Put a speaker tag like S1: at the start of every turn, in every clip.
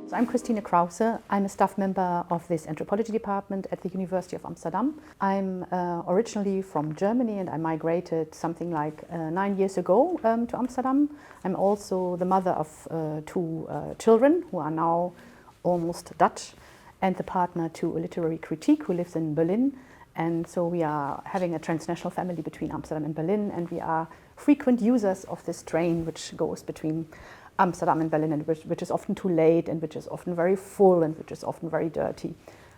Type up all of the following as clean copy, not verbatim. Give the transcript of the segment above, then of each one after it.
S1: So I'm Kristine Krause. I'm a staff member of this anthropology department at the University of Amsterdam. I'm originally from Germany and I migrated something like 9 years ago to Amsterdam. I'm also the mother of two children who are now almost Dutch and the partner to a literary critic who lives in Berlin. And so we are having a transnational family between Amsterdam and Berlin, and we are frequent users of this train which goes between Amsterdam and Berlin, and which is often too late and which is often very full and which is often very dirty.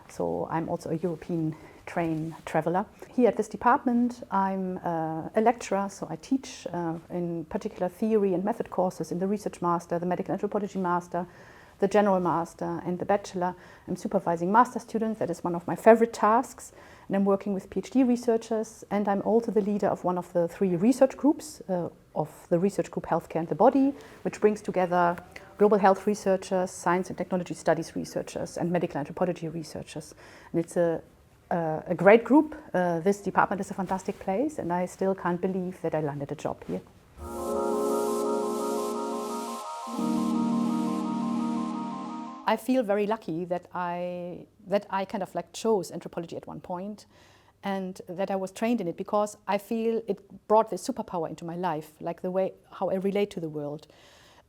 S1: So I'm also a European train traveler. Here at this department I'm a lecturer, so I teach in particular theory and method courses in the research master, the medical anthropology master, the general master and the bachelor. I'm supervising master students, that is one of my favorite tasks. And I'm working with PhD researchers, and I'm also the leader of one of the 3 research groups of the research group Healthcare and the Body, which brings together global health researchers, science and technology studies researchers, and medical anthropology researchers. And it's a great group. This department is a fantastic place, and I still can't believe that I landed a job here. I feel very lucky that I kind of like chose anthropology at one point and that I was trained in it, because I feel it brought this superpower into my life, like the way how I relate to the world,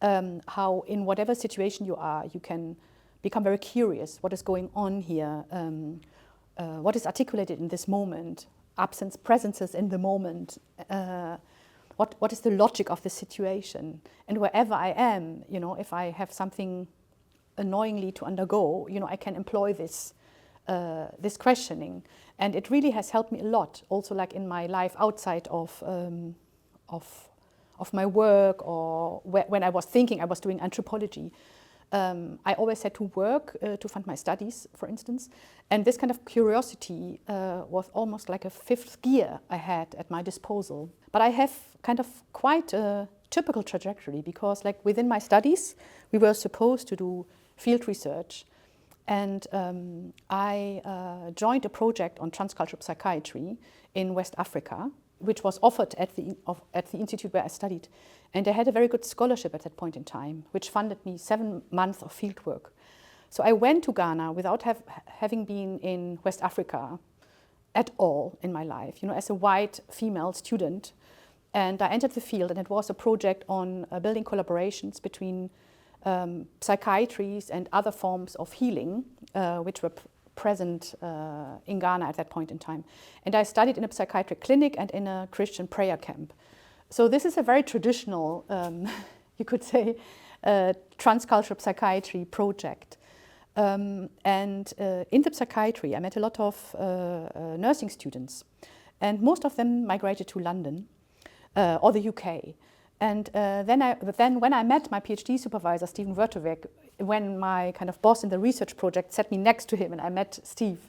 S1: how in whatever situation you are, you can become very curious what is going on here, what is articulated in this moment, absence, presences in the moment, what is the logic of the situation. And wherever I am, you know, if I have something annoyingly to undergo, you know, I can employ this this questioning, and it really has helped me a lot. Also, like in my life outside of my work, or when I was thinking I was doing anthropology, I always had to work to fund my studies, for instance, and this kind of curiosity was almost like a 5th gear I had at my disposal. But I have kind of quite a typical trajectory, because like within my studies we were supposed to do field research, and I joined a project on transcultural psychiatry in West Africa, which was offered at the institute where I studied. And I had a very good scholarship at that point in time, which funded me 7 months of field work. So I went to Ghana without having been in West Africa at all in my life, you know, as a white female student. And I entered the field, and it was a project on building collaborations between psychiatries and other forms of healing, which were present in Ghana at that point in time. And I studied in a psychiatric clinic and in a Christian prayer camp. So this is a very traditional, you could say, transcultural psychiatry project. And in the psychiatry, I met a lot of nursing students, and most of them migrated to London or the UK. And then when I met my PhD supervisor, Steven Werteweg, when my kind of boss in the research project sat me next to him and I met Steve,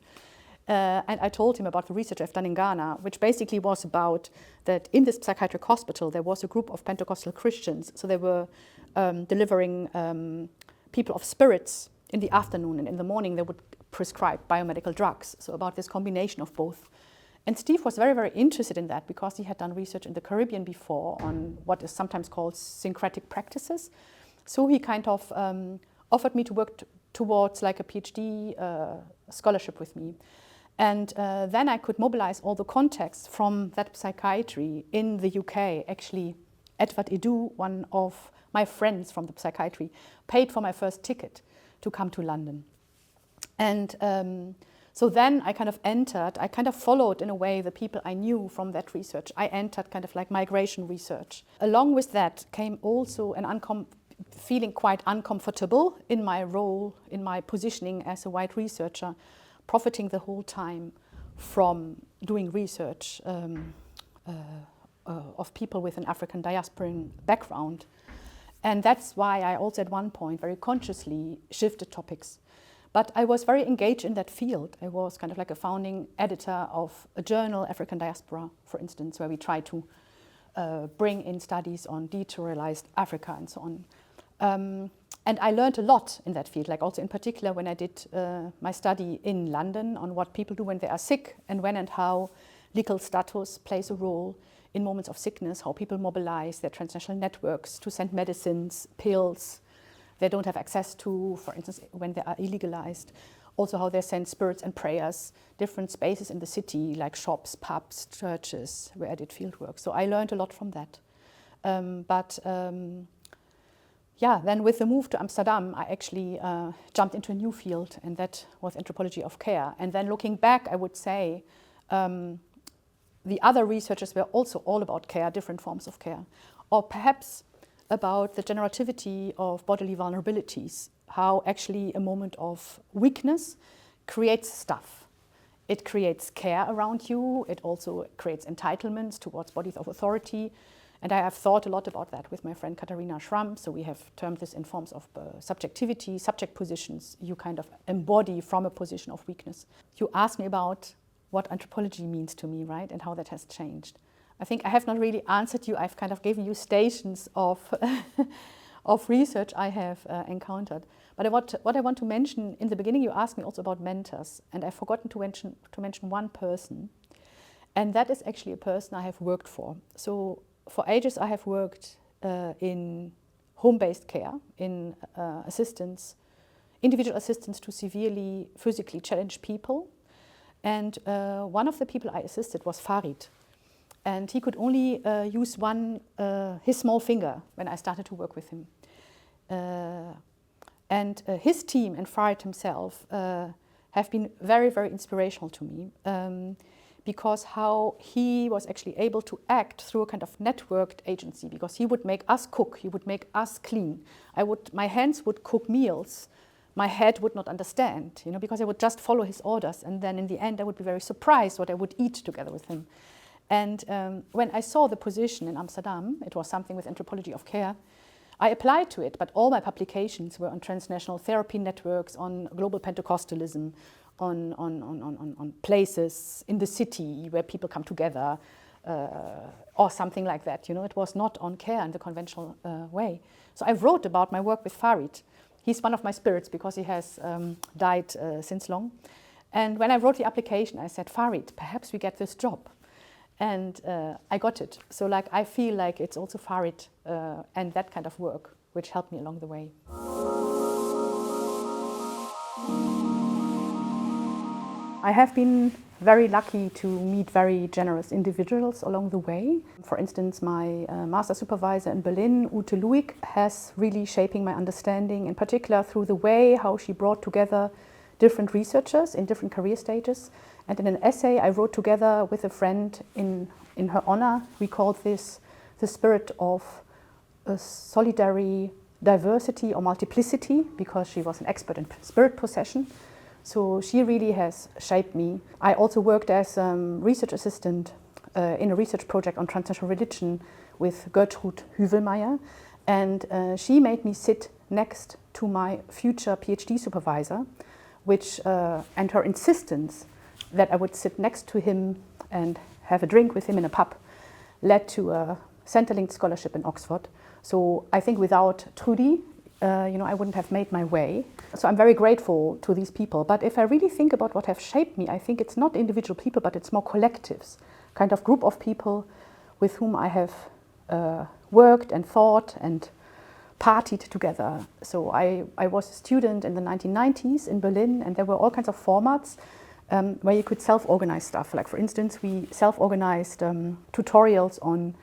S1: and I told him about the research I've done in Ghana, which basically was about that in this psychiatric hospital there was a group of Pentecostal Christians. So they were delivering people of spirits in the afternoon, and in the morning they would prescribe biomedical drugs. So about this combination of both. And Steve was very, very interested in that, because he had done research in the Caribbean before on what is sometimes called syncretic practices. So he kind of offered me to work towards like a PhD scholarship with me. And then I could mobilize all the contacts from that psychiatry in the UK. Actually, Edward Edu, one of my friends from the psychiatry, paid for my first ticket to come to London. And so then I kind of followed in a way the people I knew from that research. I entered kind of like migration research. Along with that came also feeling quite uncomfortable in my role, in my positioning as a white researcher, profiting the whole time from doing research of people with an African diasporan background. And that's why I also at one point very consciously shifted topics. But I was very engaged in that field. I was kind of like a founding editor of a journal, African Diaspora, for instance, where we try to bring in studies on deterritorialized Africa and so on. And I learned a lot in that field, like also in particular when I did my study in London on what people do when they are sick, and when and how legal status plays a role in moments of sickness, how people mobilize their transnational networks to send medicines, pills, they don't have access to, for instance, when they are illegalized. Also how they send spirits and prayers, different spaces in the city, like shops, pubs, churches, where I did fieldwork. So I learned a lot from that. Yeah, then with the move to Amsterdam, I actually jumped into a new field, and that was anthropology of care. And then looking back, I would say the other researchers were also all about care, different forms of care, or perhaps about the generativity of bodily vulnerabilities, how actually a moment of weakness creates stuff. It creates care around you, it also creates entitlements towards bodies of authority. And I have thought a lot about that with my friend Katharina Schramm. So we have termed this in forms of subjectivity, subject positions. You kind of embody from a position of weakness. You asked me about what anthropology means to me, right? And how that has changed. I think I have not really answered you. I've kind of given you stations of, of research I have encountered. But what I want to mention, in the beginning you asked me also about mentors. And I've forgotten to mention one person. And that is actually a person I have worked for. So for ages, I have worked in home-based care, in individual assistance to severely physically challenged people. And one of the people I assisted was Farid. And he could only use his small finger when I started to work with him. And his team and Farid himself have been very, very inspirational to me. Because how he was actually able to act through a kind of networked agency, because he would make us cook, he would make us clean. My hands would cook meals, my head would not understand, because I would just follow his orders, and then in the end I would be very surprised what I would eat together with him. And when I saw the position in Amsterdam, it was something with anthropology of care, I applied to it, but all my publications were on transnational therapy networks, on global Pentecostalism, on places in the city where people come together, or something like that. It was not on care in the conventional way. So I wrote about my work with Farid. He's one of my spirits because he has died since long. And when I wrote the application, I said, Farid, perhaps we get this job. And I got it. So I feel like it's also Farid and that kind of work which helped me along the way. I have been very lucky to meet very generous individuals along the way. For instance, my master supervisor in Berlin, Ute Luig, has really shaping my understanding, in particular through the way how she brought together different researchers in different career stages. And in an essay I wrote together with a friend in her honor, we called this the spirit of solidary diversity or multiplicity, because she was an expert in spirit possession. So she really has shaped me. I also worked as research assistant in a research project on transnational religion with Gertrude Hüvelmeier, and she made me sit next to my future PhD supervisor, and her insistence that I would sit next to him and have a drink with him in a pub led to a Centrelink scholarship in Oxford. So I think without Trudy, I wouldn't have made my way. So I'm very grateful to these people. But if I really think about what have shaped me, I think it's not individual people, but it's more collectives, kind of group of people with whom I have worked and thought and partied together. So I was a student in the 1990s in Berlin, and there were all kinds of formats where you could self-organize stuff. Like, for instance, we self-organized tutorials on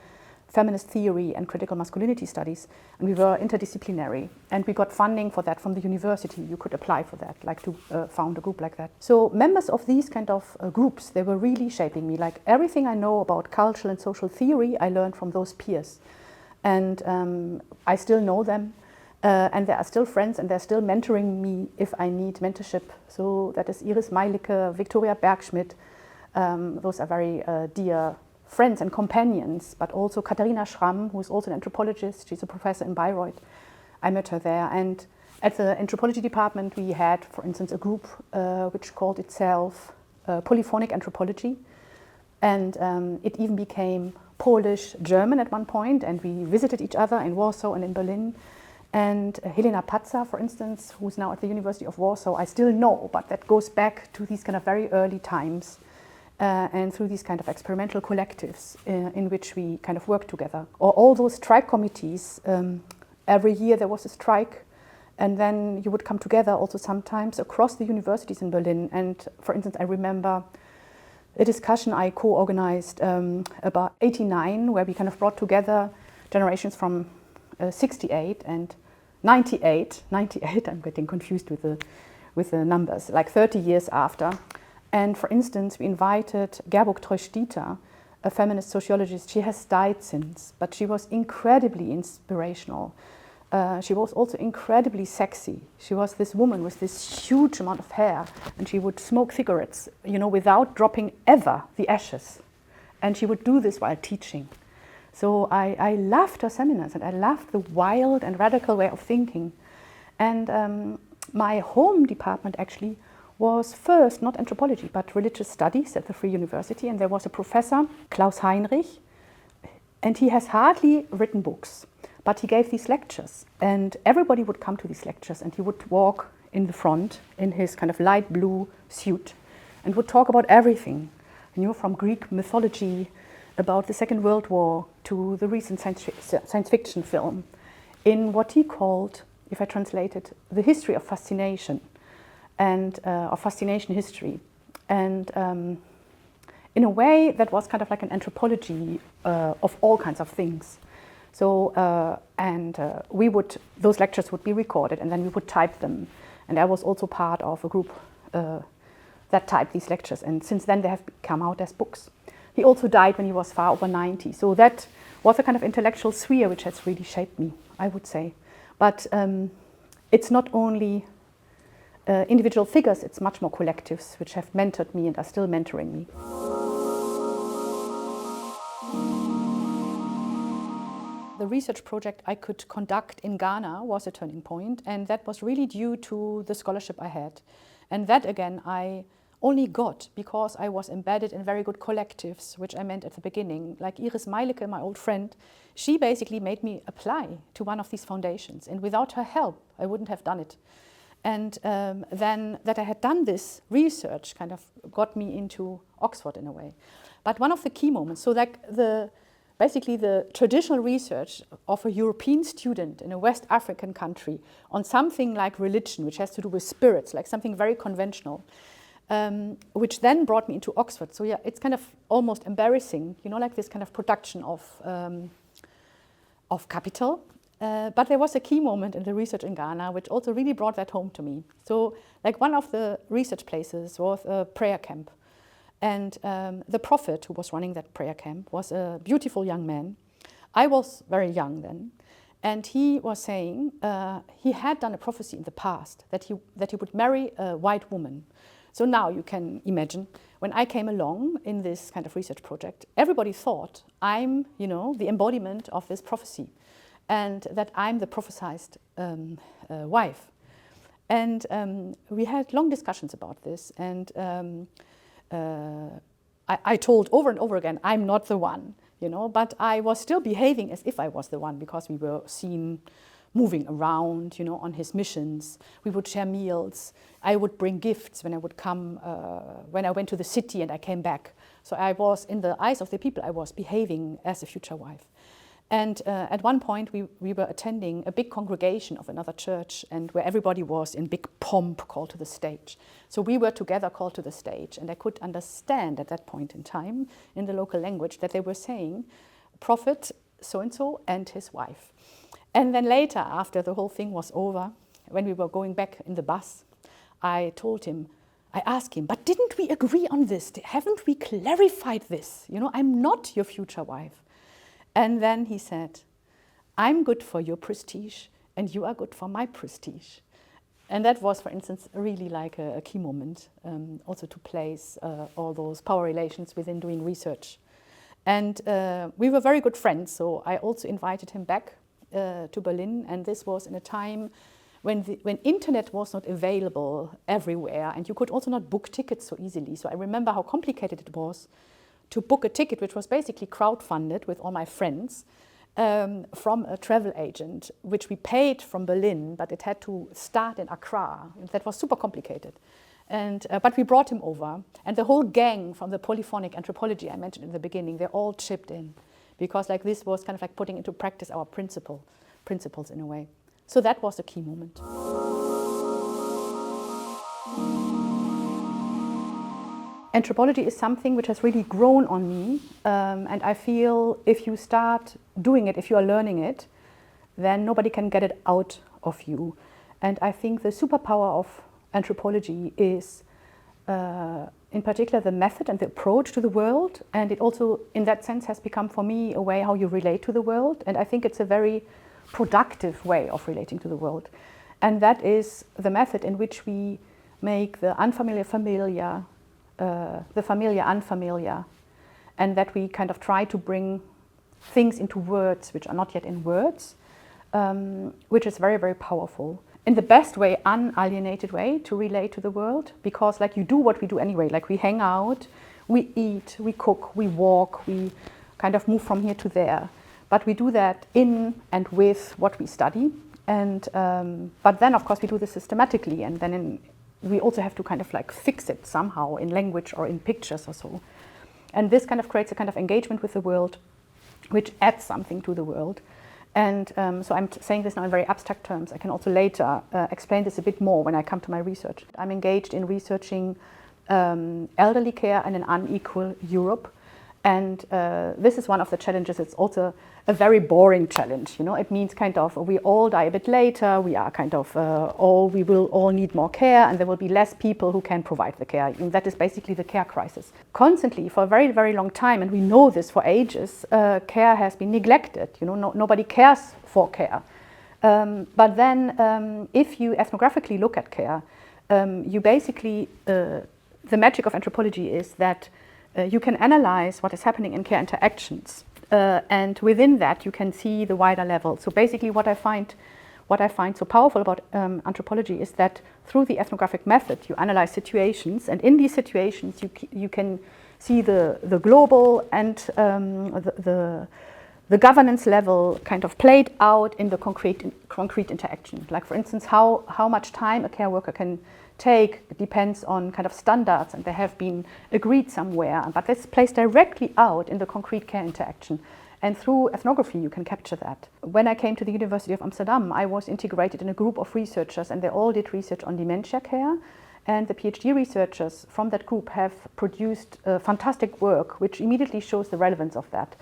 S1: feminist theory and critical masculinity studies, and we were interdisciplinary, and we got funding for that from the university. You could apply for that, like to found a group like that. So members of these kind of groups, they were really shaping me. Like, everything I know about cultural and social theory, I learned from those peers, and I still know them, and they are still friends, and they're still mentoring me if I need mentorship. So that is Iris Meilicke, Victoria Bergschmidt. Those are very dear friends and companions, but also Katharina Schramm, who is also an anthropologist. She's a professor in Bayreuth. I met her there. And at the anthropology department, we had, for instance, a group which called itself Polyphonic Anthropology. And it even became Polish-German at one point, and we visited each other in Warsaw and in Berlin. And Helena Patza, for instance, who's now at the University of Warsaw, I still know, but that goes back to these kind of very early times. And through these kind of experimental collectives in which we kind of work together. Or all those strike committees, every year there was a strike, And then you would come together also sometimes across the universities in Berlin. And for instance, I remember a discussion I co-organized about 89, where we kind of brought together generations from 68 and 98, I'm getting confused with the numbers, like 30 years after. And for instance, we invited Gerburg Treu-Stieter, a feminist sociologist. She has died since, but she was incredibly inspirational. She was also incredibly sexy. She was this woman with this huge amount of hair, and she would smoke cigarettes, you know, without dropping ever the ashes. And she would do this while teaching. So I loved her seminars, and I loved the wild and radical way of thinking. And my home department actually was first not anthropology, but religious studies at the Free University. And there was a professor, Klaus Heinrich, and he has hardly written books. But he gave these lectures, and everybody would come to these lectures, and he would walk in the front in his kind of light blue suit and would talk about everything, you know, from Greek mythology, about the Second World War, to the recent science fiction film, in what he called, if I translate it, the history of fascination, and of fascination history. And in a way that was kind of like an anthropology of all kinds of things. So, those lectures would be recorded, and then we would type them. And I was also part of a group that typed these lectures, and since then they have come out as books. He also died when he was far over 90. So that was a kind of intellectual sphere which has really shaped me, I would say. But it's not only individual figures, it's much more collectives which have mentored me and are still mentoring me. The research project I could conduct in Ghana was a turning point, and that was really due to the scholarship I had. And that, again, I only got because I was embedded in very good collectives, which I meant at the beginning. Like Iris Meilecke, my old friend, she basically made me apply to one of these foundations, and without her help, I wouldn't have done it. And then that I had done this research kind of got me into Oxford in a way. But one of the key moments, so like basically the traditional research of a European student in a West African country on something like religion, which has to do with spirits, like something very conventional, which then brought me into Oxford. So yeah, it's kind of almost embarrassing, you know, like this kind of production of capital. But there was a key moment in the research in Ghana which also really brought that home to me. So like one of the research places was a prayer camp. And the prophet who was running that prayer camp was a beautiful young man. I was very young then. And he was saying he had done a prophecy in the past that he would marry a white woman. So now you can imagine, when I came along in this kind of research project, everybody thought I'm, you know, the embodiment of this prophecy, and that I'm the prophesied wife. And we had long discussions about this, and I told over and over again, I'm not the one, you know, but I was still behaving as if I was the one, because we were seen moving around, you know, on his missions. We would share meals. I would bring gifts when I would come, when I went to the city and I came back. So I was, in the eyes of the people, I was behaving as a future wife. And at one point, we were attending a big congregation of another church, and where everybody was in big pomp called to the stage. So we were together called to the stage, and I could understand at that point in time, in the local language, that they were saying, Prophet so-and-so and his wife. And then later, after the whole thing was over, when we were going back in the bus, I asked him, but didn't we agree on this? Haven't we clarified this? You know, I'm not your future wife. And then he said, I'm good for your prestige, and you are good for my prestige. And that was, for instance, really like a key moment, also to place all those power relations within doing research. And we were very good friends, so I also invited him back to Berlin, and this was in a time when internet was not available everywhere, and you could also not book tickets so easily. So I remember how complicated it was to book a ticket, which was basically crowdfunded with all my friends, from a travel agent, which we paid from Berlin, but it had to start in Accra. That was super complicated. And, but we brought him over, and the whole gang from the polyphonic anthropology I mentioned in the beginning, they all chipped in, because like this was kind of like putting into practice our principles in a way. So that was a key moment. Anthropology is something which has really grown on me, and I feel if you start doing it, if you are learning it, then nobody can get it out of you. And I think the superpower of anthropology is in particular the method and the approach to the world, and it also in that sense has become for me a way how you relate to the world, and I think it's a very productive way of relating to the world. And that is the method in which we make the unfamiliar familiar, the familiar unfamiliar, and that we kind of try to bring things into words which are not yet in words, which is very, very powerful. In the best way, unalienated way to relate to the world, because like you do what we do anyway, like we hang out, we eat, we cook, we walk, we kind of move from here to there. But we do that in and with what we study. And but then of course we do this systematically, and then we also have to kind of like fix it somehow in language or in pictures or so. And this kind of creates a kind of engagement with the world, which adds something to the world. And so I'm saying this now in very abstract terms. I can also later explain this a bit more when I come to my research. I'm engaged in researching elderly care in an unequal Europe. And this is one of the challenges. It's also a very boring challenge. You know, it means kind of we all die a bit later. We are kind of we will all need more care, and there will be less people who can provide the care. And that is basically the care crisis. Constantly, for a very, very long time, and we know this for ages, care has been neglected. You know, nobody cares for care. But then, if you ethnographically look at care, you basically the magic of anthropology is that you can analyze what is happening in care interactions, and within that you can see the wider level. So basically what I find so powerful about anthropology is that through the ethnographic method you analyze situations, and in these situations you can see the global and the governance level kind of played out in the concrete interaction. Like for instance, how much time a care worker can take depends on kind of standards, and they have been agreed somewhere, but this plays directly out in the concrete care interaction. And through ethnography you can capture that. When I came to the University of Amsterdam, I was integrated in a group of researchers, and they all did research on dementia care. And the PhD researchers from that group have produced fantastic work which immediately shows the relevance of that.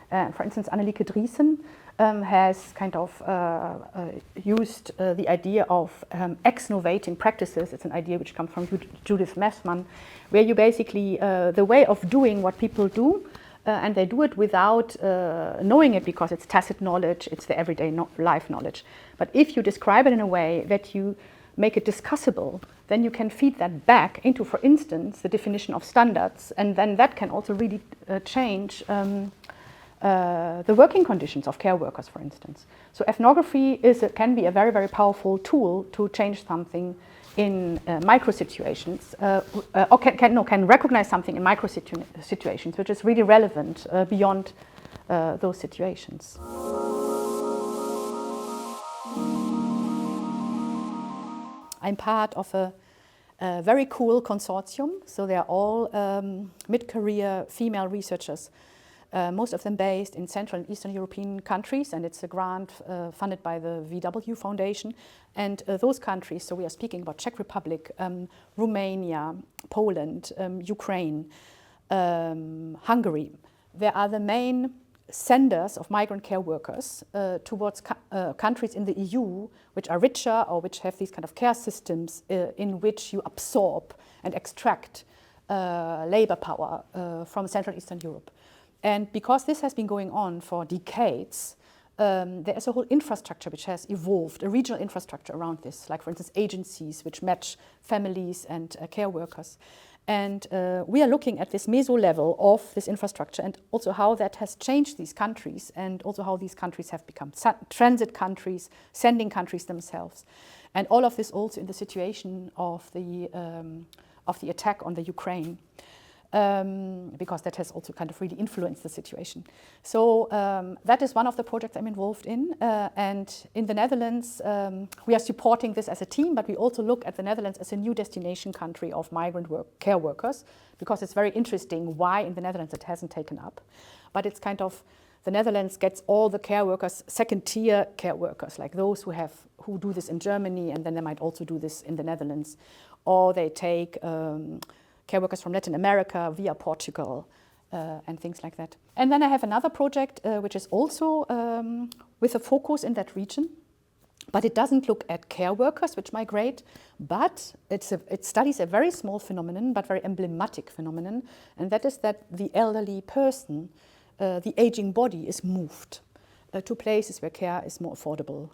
S1: For instance, Annelieke Driesen has kind of used the idea of ex-novating practices. It's an idea which comes from Judith Messmann, where you basically, the way of doing what people do, and they do it without knowing it because it's tacit knowledge, it's the everyday life knowledge. But if you describe it in a way that you make it discussable, then you can feed that back into, for instance, the definition of standards, and then that can also really change the working conditions of care workers, for instance. So ethnography can be a very, very powerful tool to change something in micro situations, or can recognize something in micro situations, which is really relevant beyond those situations. I'm part of a very cool consortium. So they're all mid-career female researchers. Most of them based in Central and Eastern European countries, and it's a grant funded by the VW Foundation. And those countries, so we are speaking about Czech Republic, Romania, Poland, Ukraine, Hungary. They are the main senders of migrant care workers towards countries in the EU which are richer or which have these kind of care systems in which you absorb and extract labor power from Central and Eastern Europe. And because this has been going on for decades, there is a whole infrastructure which has evolved, a regional infrastructure around this, like for instance agencies which match families and care workers. And we are looking at this meso level of this infrastructure, and also how that has changed these countries, and also how these countries have become transit countries, sending countries themselves. And all of this also in the situation of the attack on the Ukraine. Because that has also kind of really influenced the situation. So that is one of the projects I'm involved in. And in the Netherlands, we are supporting this as a team, but we also look at the Netherlands as a new destination country of migrant care workers, because it's very interesting why in the Netherlands it hasn't taken up. But it's kind of the Netherlands gets all the care workers, second-tier care workers, like those who do this in Germany, and then they might also do this in the Netherlands. Or they take care workers from Latin America via Portugal, and things like that. And then I have another project which is also with a focus in that region, but it doesn't look at care workers which migrate, but it studies a very small phenomenon, but very emblematic phenomenon, and that is that the elderly person, the aging body, is moved to places where care is more affordable.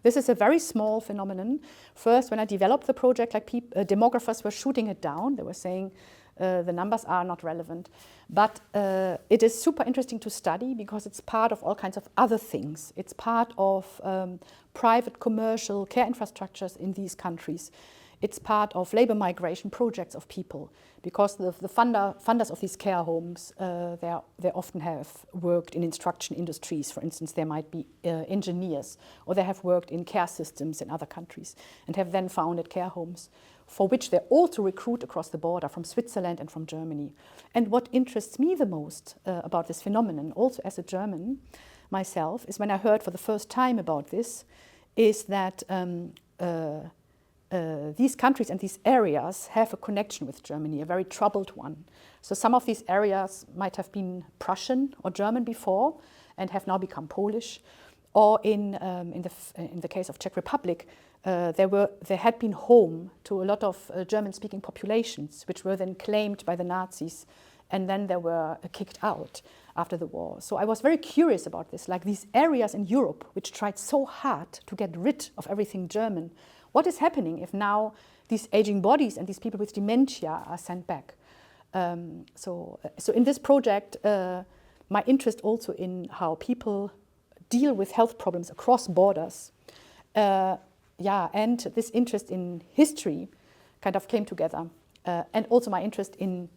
S1: This is a very small phenomenon. First, when I developed the project, like demographers were shooting it down. They were saying the numbers are not relevant. But it is super interesting to study because it's part of all kinds of other things. It's part of private commercial care infrastructures in these countries. It's part of labor migration projects of people, because the funders of these care homes, they often have worked in instruction industries. For instance, there might be engineers, or they have worked in care systems in other countries and have then founded care homes, for which they also recruit across the border from Switzerland and from Germany. And what interests me the most about this phenomenon, also as a German myself, is when I heard for the first time about this, is that these countries and these areas have a connection with Germany, a very troubled one. So some of these areas might have been Prussian or German before and have now become Polish. Or in the case of Czech Republic, they had been home to a lot of German-speaking populations, which were then claimed by the Nazis, and then they were kicked out after the war. So I was very curious about this, like these areas in Europe which tried so hard to get rid of everything German. What is happening if now these aging bodies and these people with dementia are sent back? So in this project, my interest also in how people deal with health problems across borders, and this interest in history kind of came together, and also my interest in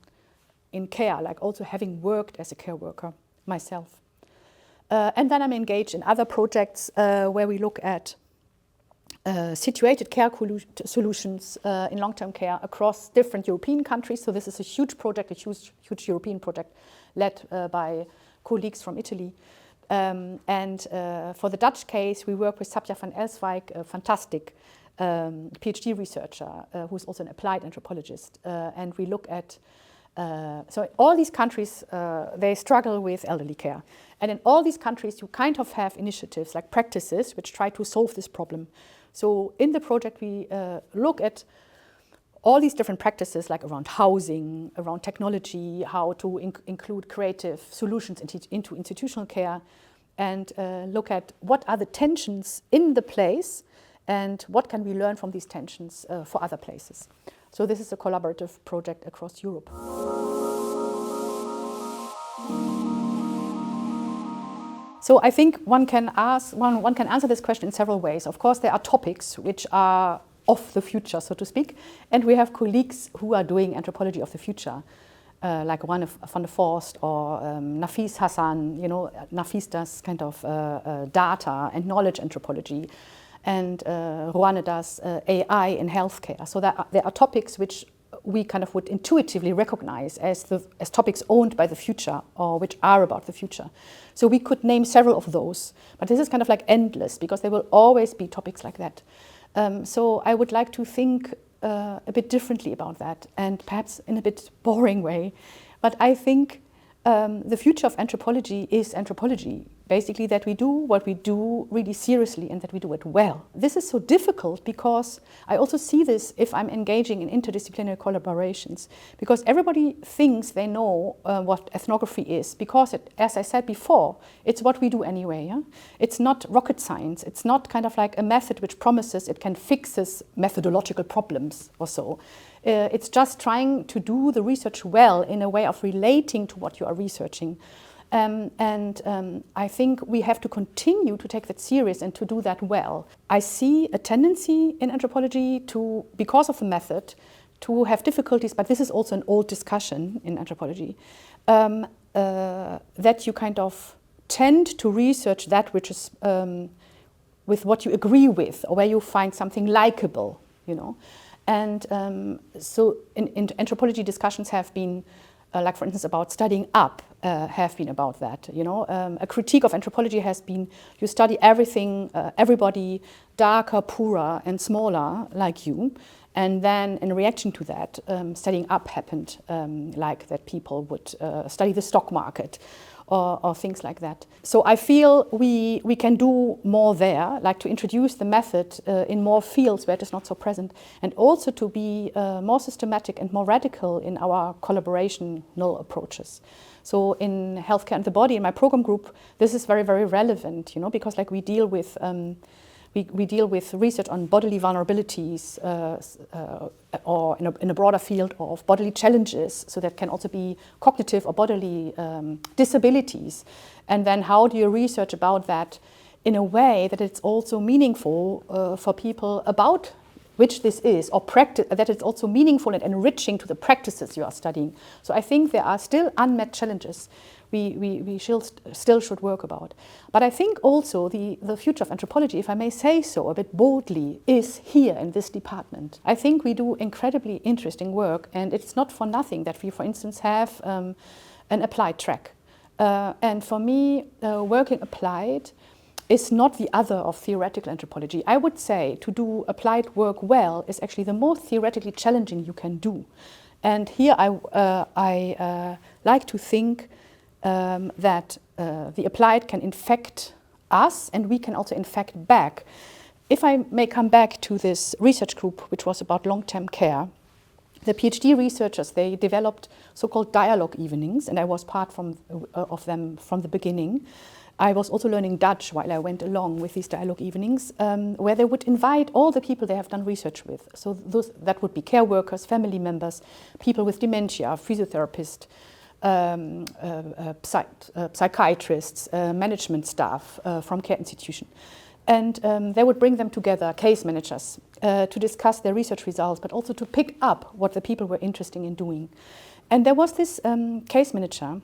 S1: care, like also having worked as a care worker myself. And then I'm engaged in other projects where we look at situated care solutions in long-term care across different European countries. So this is a huge project, a huge European project led by colleagues from Italy. For the Dutch case, we work with Sabja van Elswijk, a fantastic PhD researcher who's also an applied anthropologist. And we look at, so all these countries, they struggle with elderly care. And in all these countries, you kind of have initiatives like practices which try to solve this problem. So in the project, we look at all these different practices, like around housing, around technology, how to include creative solutions into institutional care, and look at what are the tensions in the place and what can we learn from these tensions for other places. So this is a collaborative project across Europe. So I think one can answer this question in several ways. Of course, there are topics which are of the future, so to speak, and we have colleagues who are doing anthropology of the future, like Juan van der Forst or Nafis Hassan. You know, Nafis does kind of data and knowledge anthropology, and Juan does AI in healthcare. So there are topics which we kind of would intuitively recognize as topics owned by the future or which are about the future. So we could name several of those, but this is kind of like endless because there will always be topics like that. So I would like to think a bit differently about that, and perhaps in a bit boring way. But I think the future of anthropology is anthropology. Basically that we do what we do really seriously and that we do it well. This is so difficult because I also see this if I'm engaging in interdisciplinary collaborations, because everybody thinks they know what ethnography is, because as I said before, it's what we do anyway. Yeah? It's not rocket science. It's not kind of like a method which promises it can fix methodological problems or so. It's just trying to do the research well in a way of relating to what you are researching. I think we have to continue to take that serious and to do that well. I see a tendency in anthropology to, because of the method, to have difficulties, but this is also an old discussion in anthropology, that you kind of tend to research that which is with what you agree with or where you find something likable, you know. And so in anthropology discussions have been like for instance about studying up, have been about that. You know, a critique of anthropology has been you study everything, everybody darker, poorer, and smaller like you. And then in reaction to that, studying up happened, like that people would study the stock market or things like that. So I feel we can do more there, like to introduce the method in more fields where it is not so present, and also to be more systematic and more radical in our collaborational approaches. So in healthcare and the body, in my program group, this is very, very relevant, you know, because like we deal with research on bodily vulnerabilities or in a broader field of bodily challenges, so that can also be cognitive or bodily disabilities. And then how do you research about that in a way that it's also meaningful for people about which this is, or practice, that it's also meaningful and enriching to the practices you are studying. So I think there are still unmet challenges we still should work about. But I think also the future of anthropology, if I may say so a bit boldly, is here in this department. I think we do incredibly interesting work, and it's not for nothing that we, for instance, have an applied track. And for me, working applied is not the other of theoretical anthropology. I would say to do applied work well is actually the most theoretically challenging you can do. And here I like to think that the applied can infect us, and we can also infect back. If I may come back to this research group, which was about long-term care, the PhD researchers, they developed so-called dialogue evenings, and I was part of them from the beginning. I was also learning Dutch while I went along with these dialogue evenings, where they would invite all the people they have done research with. So that would be care workers, family members, people with dementia, physiotherapists, psychiatrists, management staff from care institution. And they would bring them together, case managers, to discuss their research results, but also to pick up what the people were interested in doing. And there was this case manager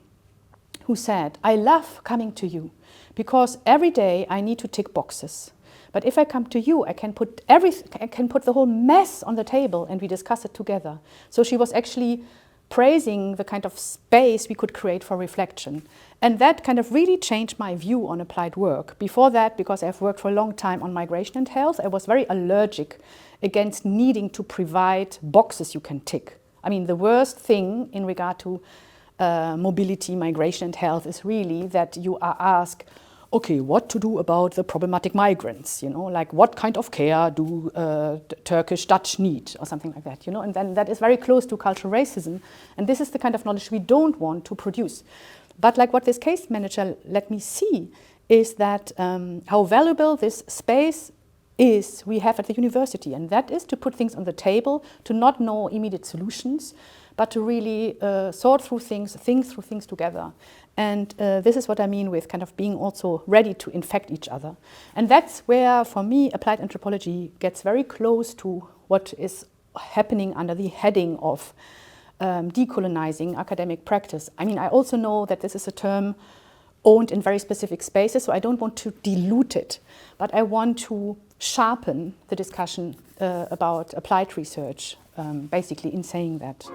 S1: who said, I love coming to you because every day I need to tick boxes. But if I come to you, I can put the whole mess on the table and we discuss it together. So she was actually praising the kind of space we could create for reflection. And that kind of really changed my view on applied work. Before that, because I've worked for a long time on migration and health, I was very allergic against needing to provide boxes you can tick. I mean, the worst thing in regard to mobility, migration and health is really that you are asked, okay, what to do about the problematic migrants, you know, like what kind of care do Turkish Dutch need or something like that, you know, and then that is very close to cultural racism, and this is the kind of knowledge we don't want to produce. But like what this case manager let me see is that how valuable this space is we have at the university, and that is to put things on the table, to not know immediate solutions, but to really sort through things, think through things together. And this is what I mean with kind of being also ready to infect each other. And that's where, for me, applied anthropology gets very close to what is happening under the heading of decolonizing academic practice. I mean, I also know that this is a term owned in very specific spaces, so I don't want to dilute it, but I want to sharpen the discussion about applied research, basically in saying that.